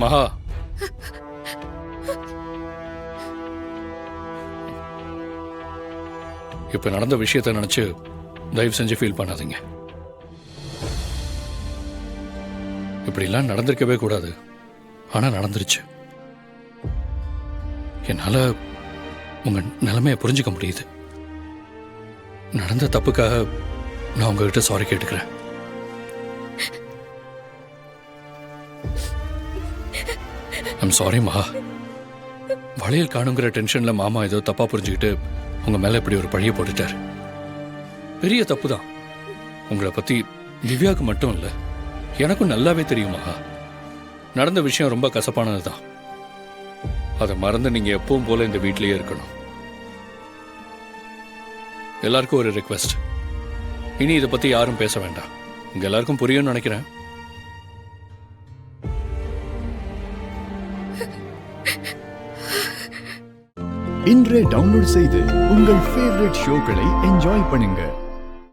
மகா, இப்ப நடந்த விஷயத்தை நினைச்சு தயவு செஞ்சு ஃபீல் பண்ணாதீங்க. இப்படிலாம் நடந்திருக்கவே கூடாது, ஆனா நடந்துருச்சு. என்னால உங்க நிலைமையை புரிஞ்சுக்க முடியுது. நடந்த தப்புக்காக நான் உங்ககிட்ட சாரி கேட்டுக்கிறேன். ஐம் சாரி மகா. வளையல் காணுங்கிற டென்ஷன்ல மாமா ஏதோ தப்பா புரிஞ்சுக்கிட்டு உங்க மேல இப்படி ஒரு பழிய போட்டுட்டாரு. பெரிய தப்பு தான். உங்களை பத்தி திவ்யாவுக்கு மட்டும் இல்ல, எனக்கும் நல்லாவே தெரியும் மகா. நடந்த விஷயம் ரொம்ப கசப்பானதுதான். அதை மறந்து நீங்க எப்பவும் போல இந்த வீட்டிலேயே இருக்கணும். எல்லாருக்கும் ஒரு ரிக்வெஸ்ட், இனி இதை பத்தி யாரும் பேச வேண்டாம். உங்க எல்லாருக்கும் புரியும்னு நினைக்கிறேன். இன்றே டவுன்லோட் செய்து உங்கள் ஃபேவரட் ஷோக்களை என்ஜாய் பண்ணுங்க.